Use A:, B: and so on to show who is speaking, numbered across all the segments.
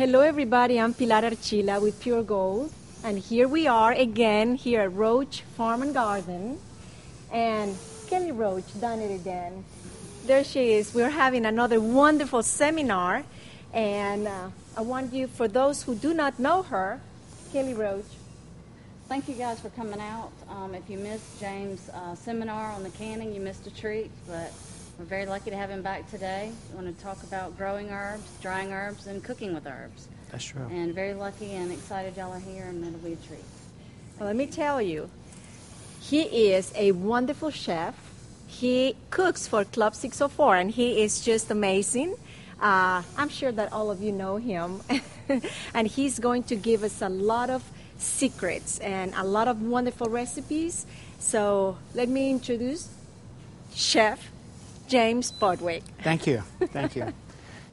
A: Hello everybody, I'm Pilar Archila with Pure Gold, and here we are again here at Roche Farm and Garden, and Kelly Roche done it again. There she is. We're having another wonderful seminar, and I want you, for those who do not know her, Kelly Roche.
B: Thank you guys for coming out. If you missed James' seminar on the canning, you missed a treat, but we're very lucky to have him back today. We want to talk about growing herbs, drying herbs, and cooking with herbs.
C: That's true.
B: And very lucky and excited y'all are here, and it'll be a treat.
A: Well, let me tell you, he is a wonderful chef. He cooks for Club 604, and he is just amazing. I'm sure that all of you know him, and he's going to give us a lot of secrets and a lot of wonderful recipes. So let me introduce Chef James Bodwick.
C: Thank you. Thank you.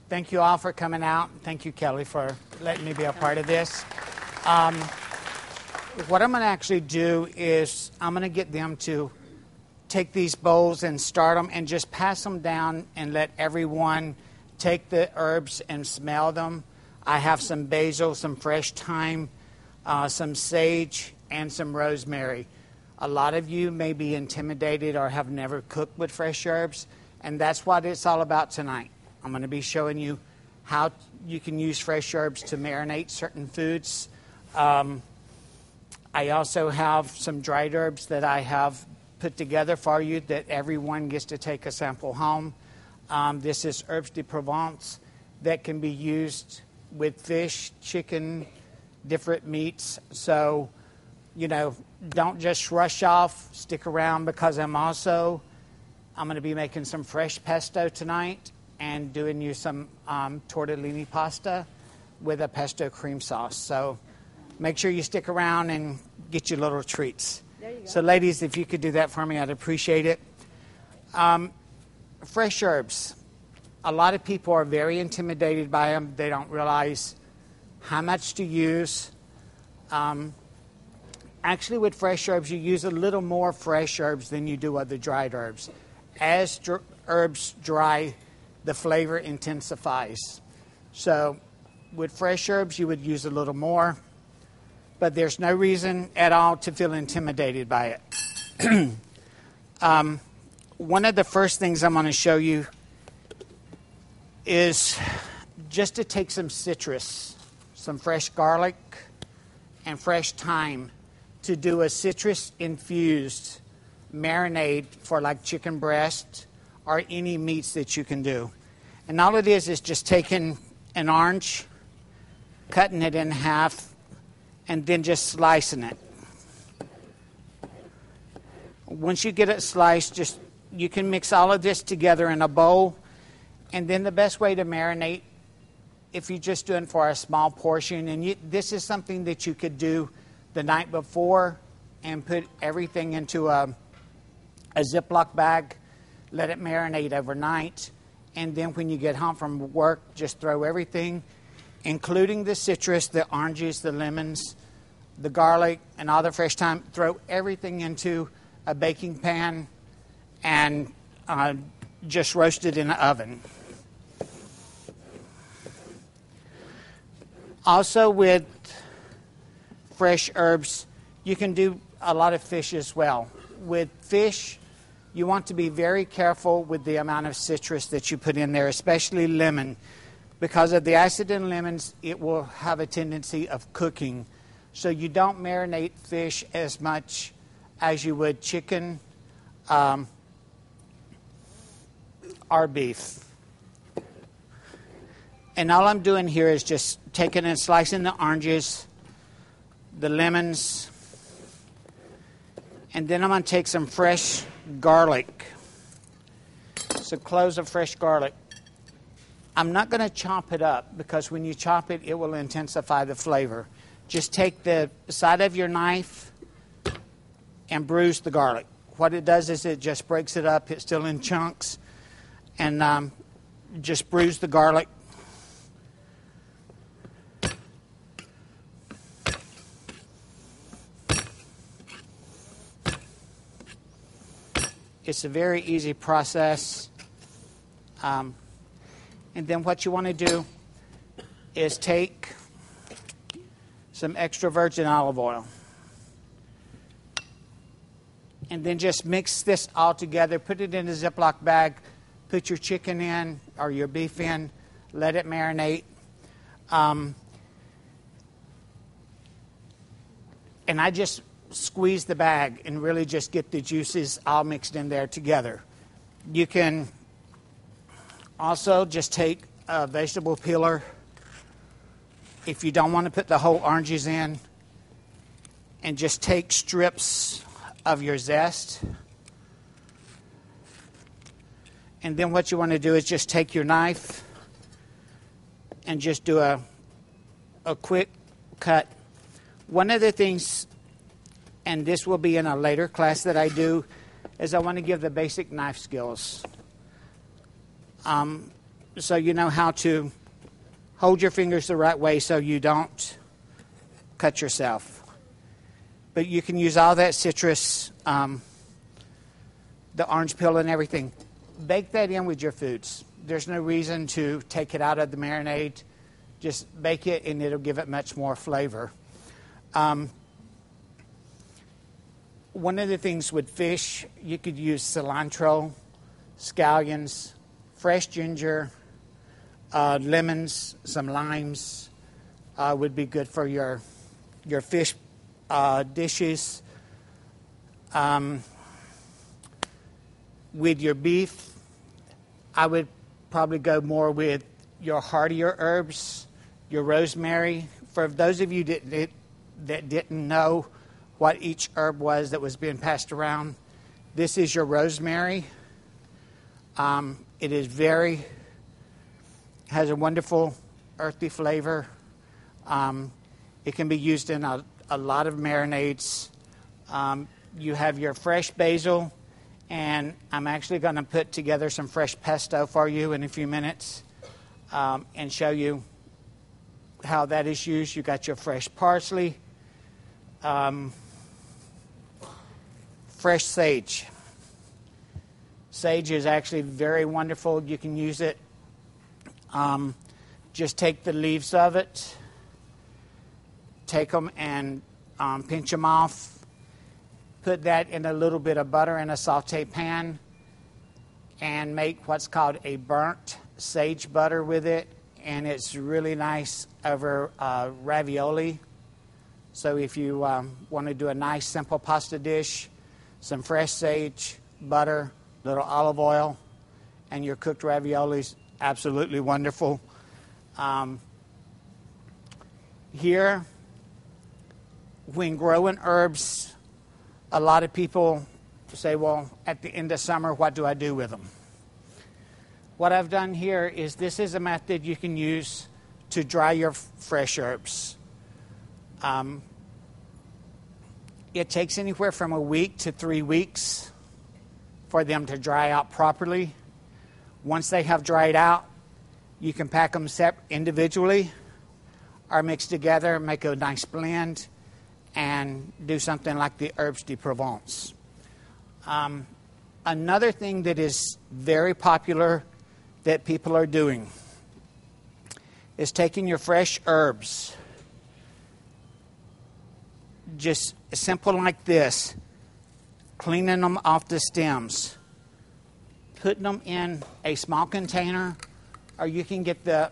C: Thank you all for coming out. Thank you, Kelly, for letting me be a part of this. What I'm going to actually do is I'm going to get them to take these bowls and start them and just pass them down and let everyone take the herbs and smell them. I have some basil, some fresh thyme, some sage, and some rosemary. A lot of you may be intimidated or have never cooked with fresh herbs, and that's what it's all about tonight. I'm going to be showing you how you can use fresh herbs to marinate certain foods. I also have some dried herbs that I have put together for you that everyone gets to take a sample home. This is herbes de Provence that can be used with fish, chicken, different meats. So, you know, don't just rush off. Stick around, because I'm going to be making some fresh pesto tonight and doing you some tortellini pasta with a pesto cream sauce. So make sure you stick around and get your little treats.
A: There you go.
C: So ladies, if you could do that for me, I'd appreciate it. Fresh herbs. A lot of people are very intimidated by them. They don't realize how much to use. Actually, with fresh herbs, you use a little more fresh herbs than you do other dried herbs. As herbs dry, the flavor intensifies. So with fresh herbs, you would use a little more, but there's no reason at all to feel intimidated by it. One of the first things I'm going to show you is just to take some citrus, some fresh garlic, and fresh thyme to do a citrus-infused marinade for like chicken breast or any meats that you can do. And all it is just taking an orange, cutting it in half, and then just slicing it. Once you get it sliced, you can mix all of this together in a bowl. And then the best way to marinate, if you're just doing for a small portion, and this is something that you could do the night before and put everything into a Ziploc bag, let it marinate overnight, and then when you get home from work, just throw everything, including the citrus, the oranges, the lemons, the garlic, and all the fresh thyme, throw everything into a baking pan and just roast it in the oven. Also with fresh herbs, you can do a lot of fish as well. With fish, you want to be very careful with the amount of citrus that you put in there, especially lemon. Because of the acid in lemons, it will have a tendency of cooking. So you don't marinate fish as much as you would chicken or beef. And all I'm doing here is just taking and slicing the oranges, the lemons, and then I'm going to take some fresh garlic. So cloves of fresh garlic. I'm not going to chop it up, because when you chop it, it will intensify the flavor. Just take the side of your knife and bruise the garlic. What it does is it just breaks it up. It's still in chunks. And just bruise the garlic. It's a very easy process. And then what you want to do, is take some extra virgin olive oil. And then just mix this all together. Put it in a Ziploc bag. Put your chicken in or your beef in. Let it marinate. And I just squeeze the bag and really just get the juices all mixed in there together. You can also just take a vegetable peeler if you don't want to put the whole oranges in, and just take strips of your zest. And then what you want to do is just take your knife and just do a quick cut. One of the things, and this will be in a later class that I do, is I want to give the basic knife skills. So you know how to hold your fingers the right way so you don't cut yourself. But you can use all that citrus, the orange peel and everything. Bake that in with your foods. There's no reason to take it out of the marinade. Just bake it and it'll give it much more flavor. One of the things with fish, you could use cilantro, scallions, fresh ginger, lemons, some limes would be good for your fish dishes. With your beef, I would probably go more with your heartier herbs, your rosemary. For those of you that didn't know what each herb was that was being passed around, this is your rosemary. It is has a wonderful earthy flavor. It can be used in a lot of marinades. You have your fresh basil, and I'm actually going to put together some fresh pesto for you in a few minutes and show you how that is used. You got your fresh parsley, fresh sage. Sage is actually very wonderful. You can use it. Just take the leaves of it, take them and pinch them off. Put that in a little bit of butter in a saute pan and make what's called a burnt sage butter with it. And it's really nice over ravioli. So if you want to do a nice simple pasta dish, some fresh sage, butter, little olive oil, and your cooked raviolis, absolutely wonderful. Here, when growing herbs, a lot of people say, well, at the end of summer, what do I do with them? What I've done here is this is a method you can use to dry your fresh herbs. It takes anywhere from a week to 3 weeks for them to dry out properly. Once they have dried out, you can pack them individually or mix together, make a nice blend, and do something like the herbes de Provence. Another thing that is very popular that people are doing is taking your fresh herbs, just simple like this, cleaning them off the stems, putting them in a small container, or you can get the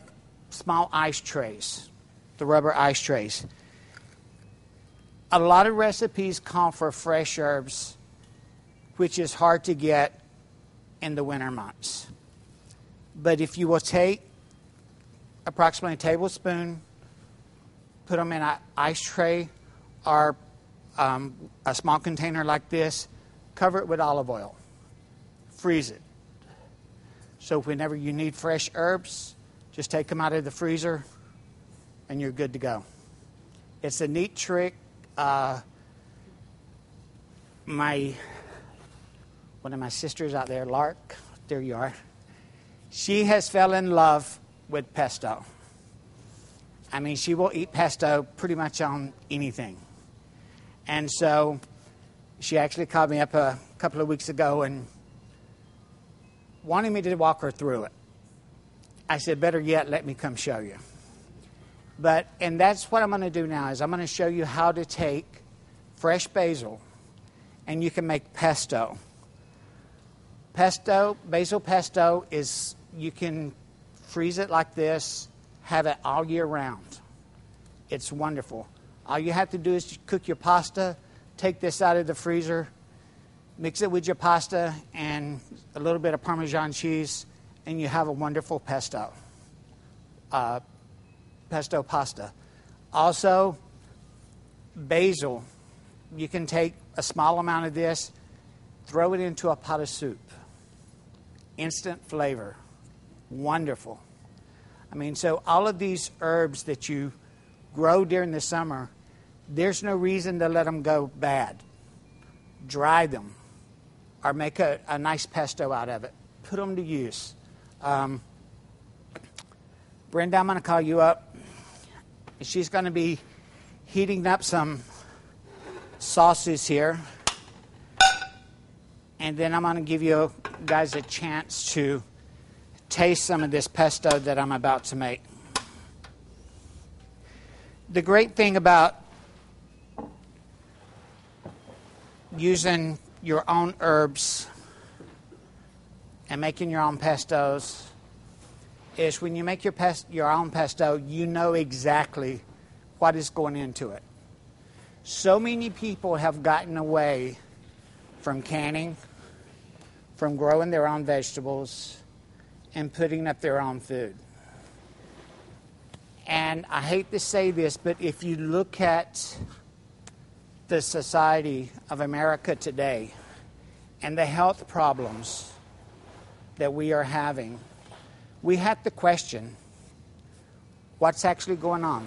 C: small ice trays, the rubber ice trays. A lot of recipes call for fresh herbs, which is hard to get in the winter months. But if you will take approximately a tablespoon, put them in an ice tray or a small container like this, cover it with olive oil, freeze it. So whenever you need fresh herbs, just take them out of the freezer and you're good to go. It's a neat trick. One of my sisters out there, Lark, there you are, she has fell in love with pesto. I mean, she will eat pesto pretty much on anything. And so she actually called me up a couple of weeks ago and wanted me to walk her through it. I said, better yet, let me come show you. And that's what I'm going to do now, is I'm going to show you how to take fresh basil, and you can make pesto. Basil pesto is, you can freeze it like this, have it all year round. It's wonderful. All you have to do is cook your pasta, take this out of the freezer, mix it with your pasta and a little bit of Parmesan cheese, and you have a wonderful pesto pasta. Also, basil. You can take a small amount of this, throw it into a pot of soup. Instant flavor. Wonderful. I mean, so all of these herbs that you grow during the summer, there's no reason to let them go bad. Dry them or make a nice pesto out of it. Put them to use. Brenda, I'm going to call you up. She's going to be heating up some sauces here. And then I'm going to give you guys a chance to taste some of this pesto that I'm about to make. The great thing about using your own herbs and making your own pestos is when you make your own pesto, you know exactly what is going into it. So many people have gotten away from canning, from growing their own vegetables, and putting up their own food. And I hate to say this, but if you look at the society of America today and the health problems that we are having, we have to question what's actually going on.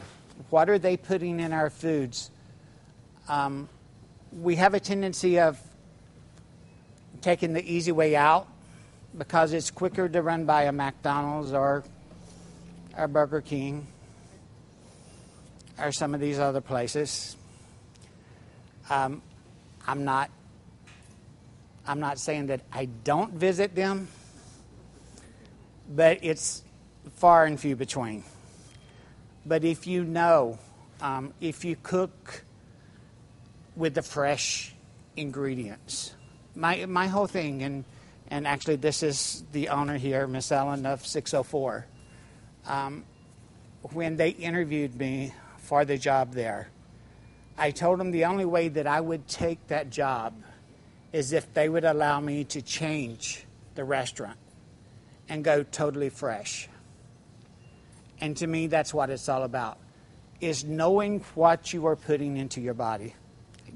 C: What are they putting in our foods? We have a tendency of taking the easy way out because it's quicker to run by a McDonald's or a Burger King or some of these other places. I'm not saying that I don't visit them, but it's far and few between. But if you know, if you cook with the fresh ingredients, my whole thing, and actually this is the owner here, Miss Ellen of 604. When they interviewed me for the job there, I told them the only way that I would take that job is if they would allow me to change the restaurant and go totally fresh. And to me, that's what it's all about, is knowing what you are putting into your body.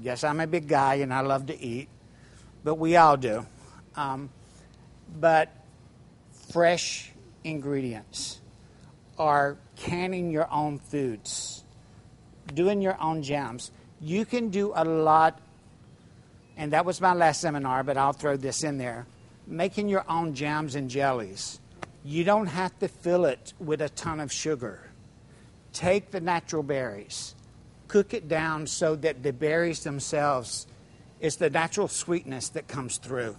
C: Yes, I'm a big guy and I love to eat, but we all do. But fresh ingredients, or canning your own foods, doing your own jams. You can do a lot, and that was my last seminar, but I'll throw this in there. Making your own jams and jellies. You don't have to fill it with a ton of sugar. Take the natural berries, cook it down so that the berries themselves is the natural sweetness that comes through.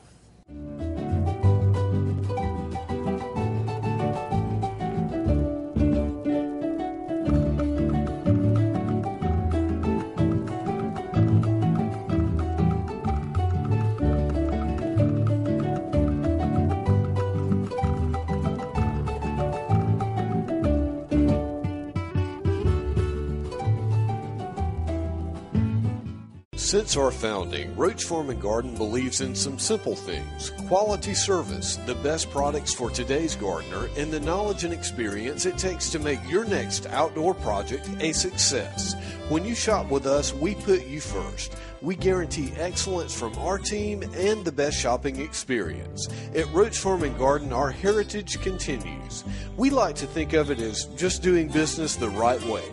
D: Since our founding, Roach Farm and Garden believes in some simple things: quality service, the best products for today's gardener, and the knowledge and experience it takes to make your next outdoor project a success. When you shop with us, we put you first. We guarantee excellence from our team and the best shopping experience. At Roach Farm and Garden, our heritage continues. We like to think of it as just doing business the right way.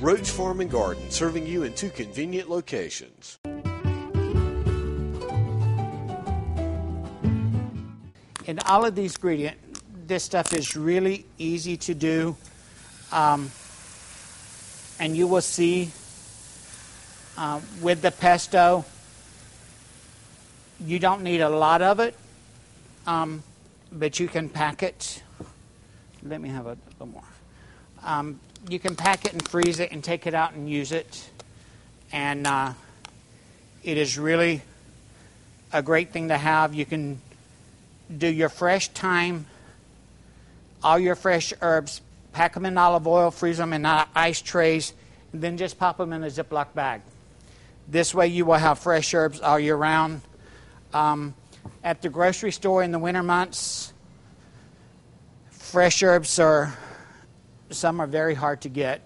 D: Roach Farm and Garden, serving you in 2 convenient locations.
C: And all of these ingredients, this stuff is really easy to do. And you will see with the pesto, you don't need a lot of it, but you can pack it. Let me have a little more. you can pack it and freeze it and take it out and use it. And it is really a great thing to have. You can do your fresh thyme, all your fresh herbs, pack them in olive oil, freeze them in ice trays, and then just pop them in a Ziploc bag. This way you will have fresh herbs all year round. At the grocery store in the winter months, fresh herbs some are very hard to get,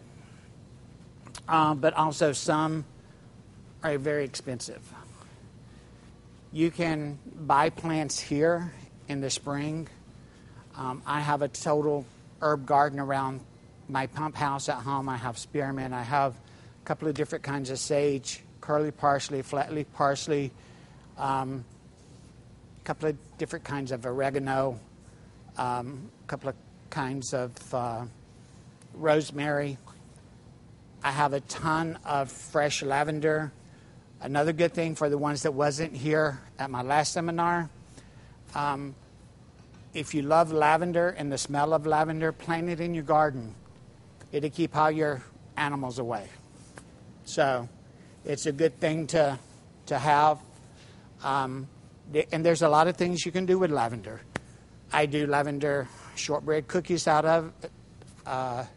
C: but also some are very expensive. You can buy plants here in the spring. I have a total herb garden around my pump house at home. I have spearmint. I have a couple of different kinds of sage, curly parsley, flatleaf parsley, a couple of different kinds of oregano, a couple of kinds of rosemary. I have a ton of fresh lavender. Another good thing for the ones that wasn't here at my last seminar, if you love lavender and the smell of lavender, plant it in your garden. It'll keep all your animals away. So it's a good thing to have. And there's a lot of things you can do with lavender. I do lavender shortbread cookies out of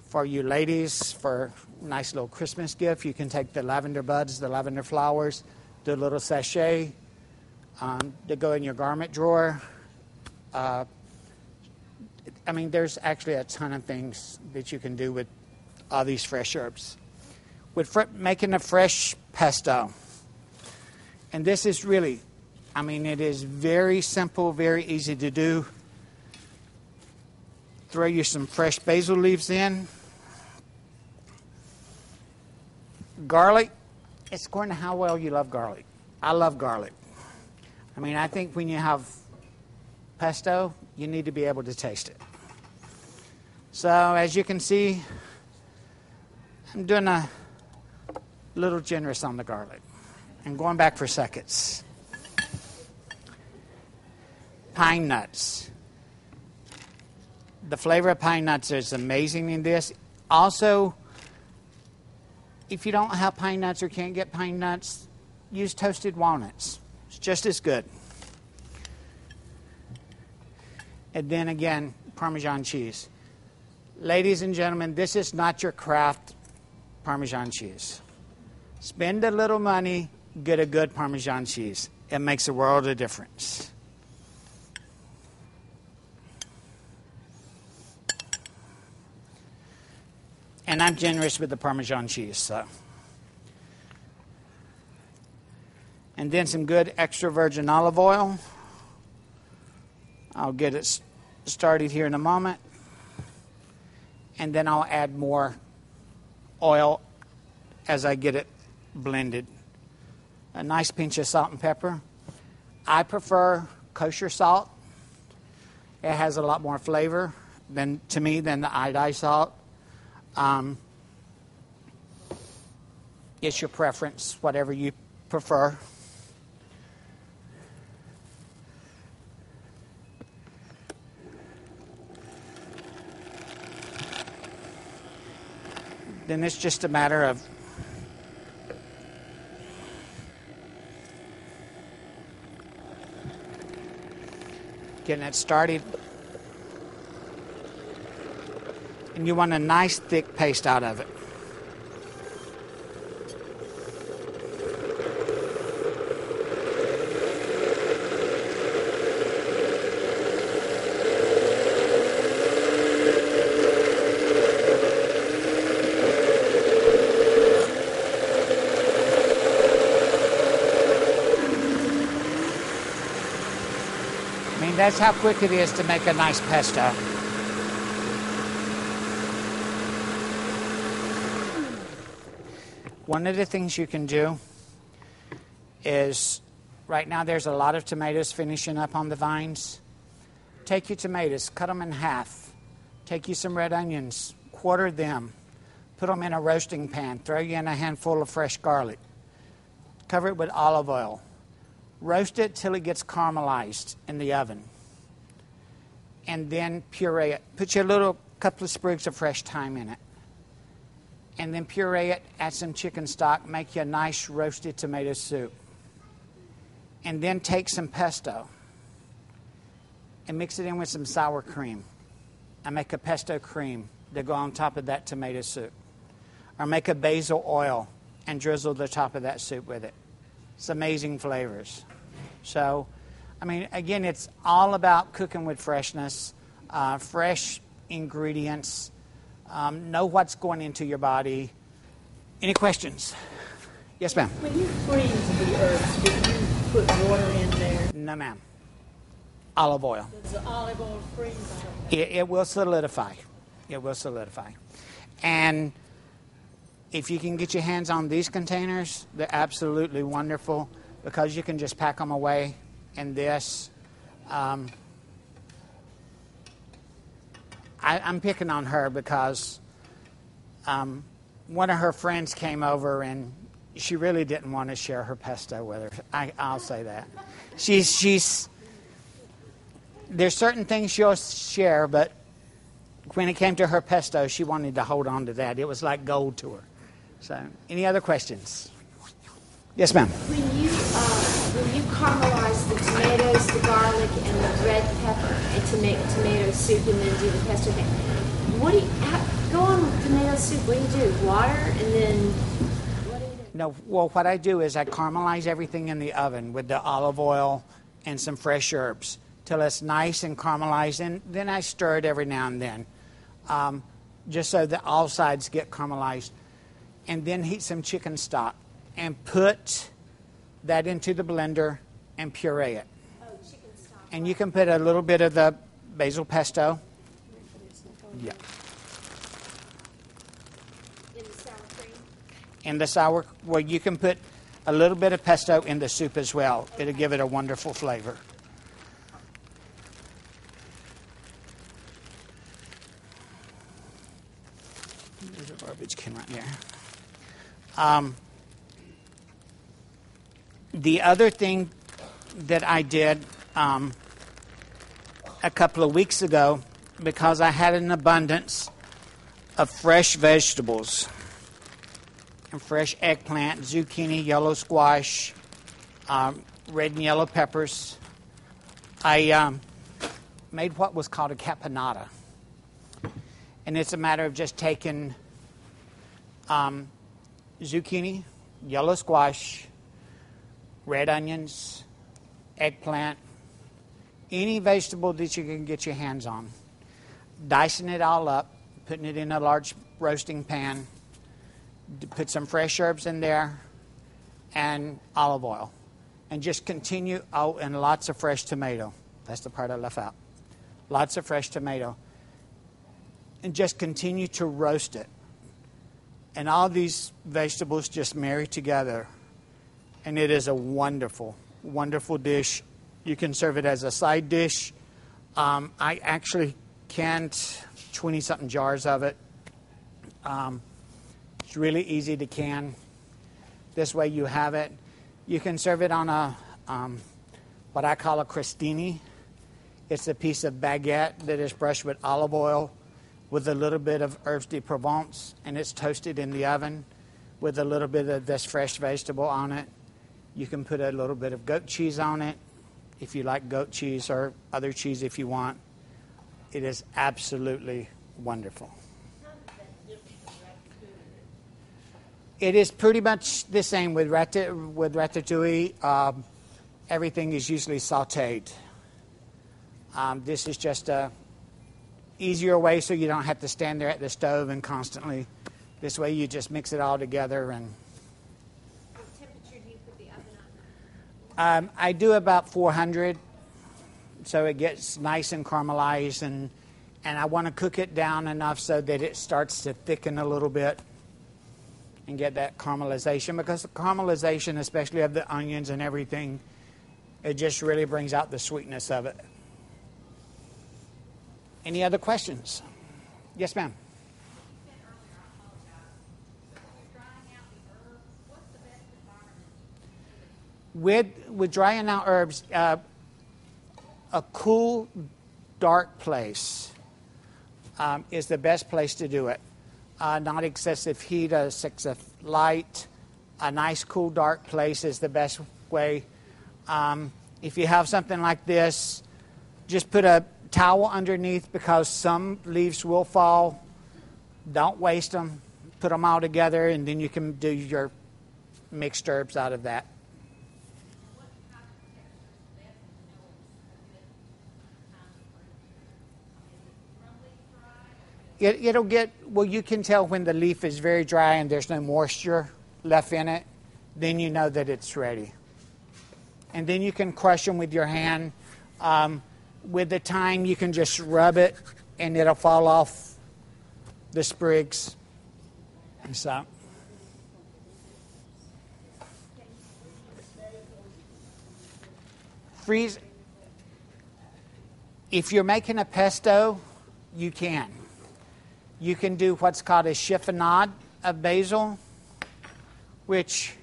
C: for you ladies, for a nice little Christmas gift. You can take the lavender buds, the lavender flowers, do a little sachet to go in your garment drawer. I mean, there's actually a ton of things that you can do with all these fresh herbs. With making a fresh pesto. And this is really, I mean, it is very simple, very easy to do. Throw you some fresh basil leaves in. Garlic, it's according to how well you love garlic. I love garlic. I mean, I think when you have pesto, you need to be able to taste it. So as you can see, I'm doing a little generous on the garlic. And going back for seconds. Pine nuts. The flavor of pine nuts is amazing in this. Also, if you don't have pine nuts or can't get pine nuts, use toasted walnuts. It's just as good. And then again, Parmesan cheese. Ladies and gentlemen, this is not your Kraft Parmesan cheese. Spend a little money, get a good Parmesan cheese. It makes a world of difference. And I'm generous with the Parmesan cheese. So. And then some good extra virgin olive oil. I'll get it started here in a moment. And then I'll add more oil as I get it blended. A nice pinch of salt and pepper. I prefer kosher salt. It has a lot more flavor than the iodized salt. It's your preference, whatever you prefer. Then it's just a matter of getting it started. And you want a nice thick paste out of it. That's how quick it is to make a nice pesto. One of the things you can do is, right now there's a lot of tomatoes finishing up on the vines. Take your tomatoes, cut them in half. Take you some red onions, quarter them. Put them in a roasting pan. Throw you in a handful of fresh garlic. Cover it with olive oil. Roast it till it gets caramelized in the oven. And then puree it. Put you a couple of sprigs of fresh thyme in it. And then puree it, add some chicken stock, make you a nice roasted tomato soup. And then take some pesto and mix it in with some sour cream. And make a pesto cream to go on top of that tomato soup. Or make a basil oil and drizzle the top of that soup with it. It's amazing flavors. So, I mean, again, it's all about cooking with freshness, fresh ingredients, know what's going into your body. Any questions? Yes, ma'am.
E: When you freeze the herbs, do you put water in there?
C: No, ma'am. Olive oil.
E: Does the olive oil freeze?
C: It will solidify. It will solidify. And if you can get your hands on these containers, they're absolutely wonderful because you can just pack them away in this. I'm picking on her because one of her friends came over and she really didn't want to share her pesto with her. I'll say that. There's certain things she'll share, but when it came to her pesto, she wanted to hold on to that. It was like gold to her. So, any other questions? Yes, ma'am.
F: When you caramelize the tomatoes, the garlic, and the red pepper, and to make tomato soup, and then do the pesto thing, go on with tomato soup? What do you do? Water, and then what do you do?
C: No. Well, what I do is I caramelize everything in the oven with the olive oil and some fresh herbs till it's nice and caramelized, and then I stir it every now and then, just so that all sides get caramelized. And then heat some chicken stock and put that into the blender and puree it.
F: Oh, chicken stock.
C: And you can put a little bit of the basil pesto. Yeah.
F: In the sour cream?
C: In the sour, well, you can put a little bit of pesto in the soup as well. It'll give it a wonderful flavor. There's a garbage can right there. The other thing that I did a couple of weeks ago, because I had an abundance of fresh vegetables and fresh eggplant, zucchini, yellow squash, red and yellow peppers, I made what was called a caponata. And it's a matter of just taking zucchini, yellow squash, red onions, eggplant, any vegetable that you can get your hands on, dicing it all up, putting it in a large roasting pan, put some fresh herbs in there, and olive oil. And just continue, and lots of fresh tomato. That's the part I left out. Lots of fresh tomato. And just continue to roast it. And all these vegetables just marry together. And it is a wonderful, wonderful dish. You can serve it as a side dish. I actually canned 20-something jars of it. It's really easy to can. This way you have it. You can serve it on a what I call a crostini. It's a piece of baguette that is brushed with olive oil with a little bit of herbes de Provence, and it's toasted in the oven with a little bit of this fresh vegetable on it. You can put a little bit of goat cheese on it if you like goat cheese, or other cheese if you want. It is absolutely wonderful. It is pretty much the same with ratatouille. Everything is usually sautéed. This is just a easier way, so you don't have to stand there at the stove and constantly. This way you just mix it all together. And
F: What temperature do you put the oven on?
C: I do about 400, so it gets nice and caramelized, and I want to cook it down enough so that it starts to thicken a little bit and get that caramelization, because the caramelization, especially of the onions and everything, it just really brings out the sweetness of it. Any other questions? Yes, ma'am. With drying out herbs, a cool, dark place. is the best place to do it. Not excessive heat, excessive light. A nice, cool, dark place is the best way. If you have something like this, just put a towel underneath because some leaves will fall. Don't waste them. Put them all together, and then you can do your mixed herbs out of that. It'll get, well, you can tell when the leaf is very dry and there's no moisture left in it, then you know that it's ready. And then you can crush them with your hand. With the time, you can just rub it and it'll fall off the sprigs. And so. Freeze. If you're making a pesto, you can. You can do what's called a chiffonade of basil, which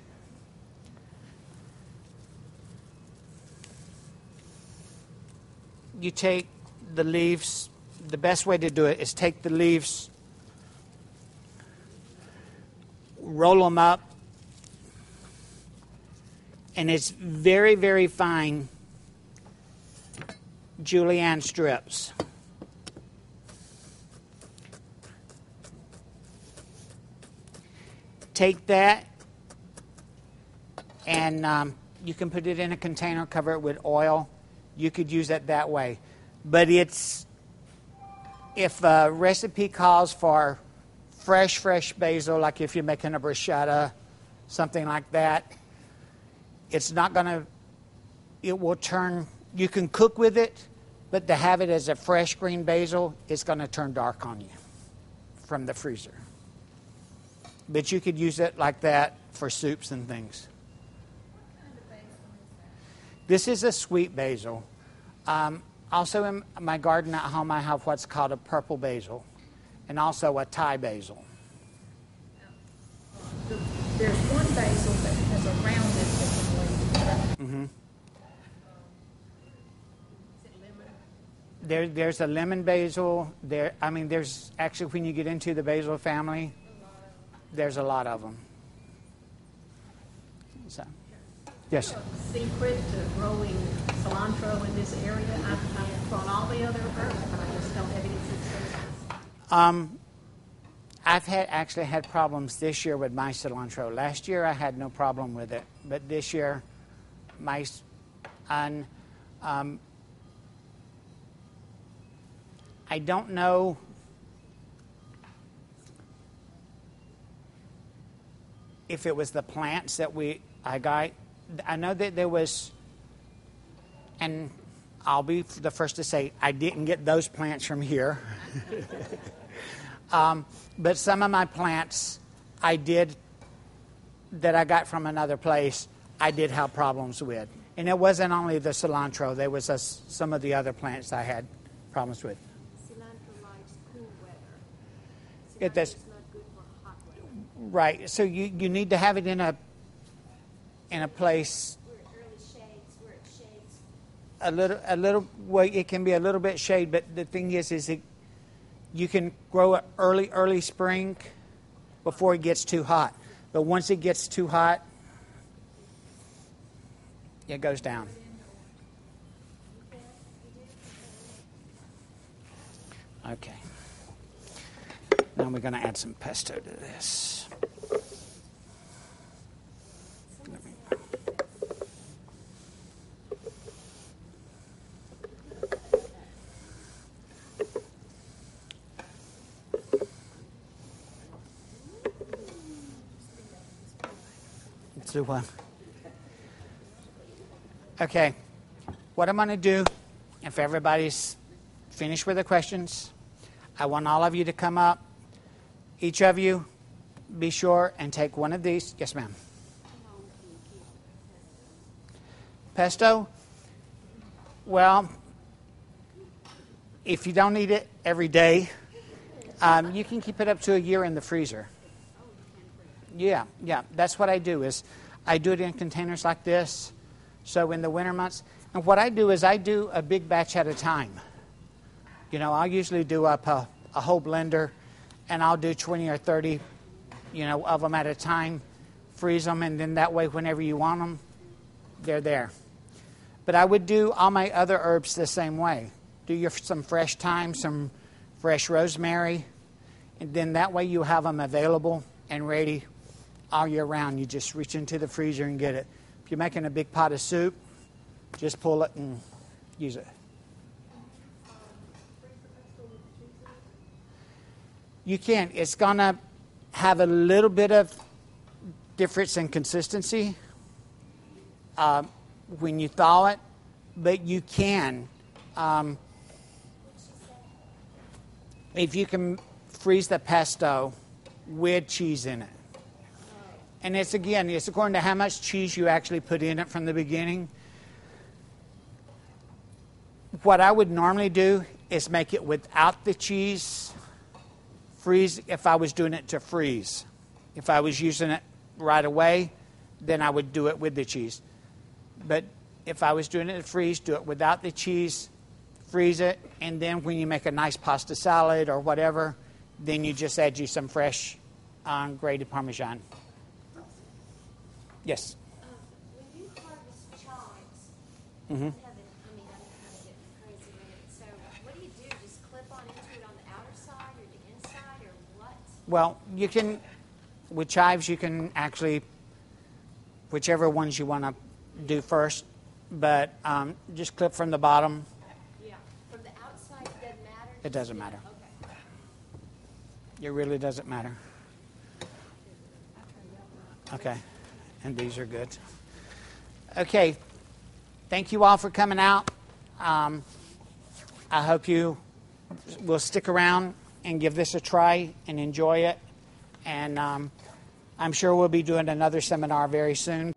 C: you take the leaves. The best way to do it is take the leaves, roll them up, and it's very, very fine julienne strips. Take that and you can put it in a container, cover it with oil. You could use it that way. But if a recipe calls for fresh basil, like if you're making a bruschetta, something like that, it's not going to, it will turn, you can cook with it, but to have it as a fresh green basil, it's going to turn dark on you from the freezer. But you could use it like that for soups and things.
E: What kind of basil is that?
C: This is a sweet basil. Also in my garden at home, I have what's called a purple basil and also a Thai basil.
E: There's one basil that has a rounded looking leaf.
C: Mm-hmm.
E: Is it lemon?
C: There's a lemon basil. There's actually, when you get into the basil family, there's a lot of them. So, yes.
E: Secret to growing cilantro in this area? I've grown all the other herbs, but I just don't have any success.
C: I've actually had problems this year with my cilantro. Last year I had no problem with it, but this year I don't know. If it was the plants that I got. I know that there was, and I'll be the first to say I didn't get those plants from here. But some of my plants that I got from another place, I did have problems with. And it wasn't only the cilantro. There was some of the other plants I had problems with.
F: Cilantro likes cool weather.
C: It does.
F: Cilantro's not good for hot weather.
C: Right. So you need to have it in a place
F: Where it shades.
C: a little. Well, it can be a little bit shade, but the thing is you can grow it early spring before it gets too hot. But once it gets too hot, it goes down. Okay. Now we're going to add some pesto to this. Let's do one. Okay. What I'm going to do, if everybody's finished with the questions, I want all of you to come up. Each of you, be sure and take one of these. Yes, ma'am. Pesto? Well, if you don't eat it every day, you can keep it up to a year in the freezer. Yeah. That's what I do is I do it in containers like this. So in the winter months, and what I do is I do a big batch at a time. You know, I'll usually do up a whole blender, and I'll do 20 or 30, of them at a time, freeze them, and then that way whenever you want them, they're there. But I would do all my other herbs the same way. Do some fresh thyme, some fresh rosemary, and then that way you have them available and ready all year round. You just reach into the freezer and get it. If you're making a big pot of soup, just pull it and use it. You can. It's going to have a little bit of difference in consistency when you thaw it, but you can. If you can freeze the pesto with cheese in it. And it's according to how much cheese you actually put in it from the beginning. What I would normally do is make it without the cheese, freeze if I was doing it to freeze. If I was using it right away, then I would do it with the cheese. But if I was doing it to freeze, do it without the cheese, freeze it, and then when you make a nice pasta salad or whatever, then you just add you some fresh grated Parmesan. Yes?
F: When you harvest chives,
C: Mm-hmm.
F: I'm kind of getting crazy with it. So what do? Just clip on into it on the outer side or the inside or what?
C: Well, you can, with chives, you can actually, whichever ones you want to do first, but just clip from the bottom.
F: Yeah. From the outside, it doesn't matter?
C: It doesn't matter.
F: Okay.
C: It really doesn't matter. Okay. And these are good. Okay. Thank you all for coming out. I hope you will stick around and give this a try and enjoy it. And I'm sure we'll be doing another seminar very soon.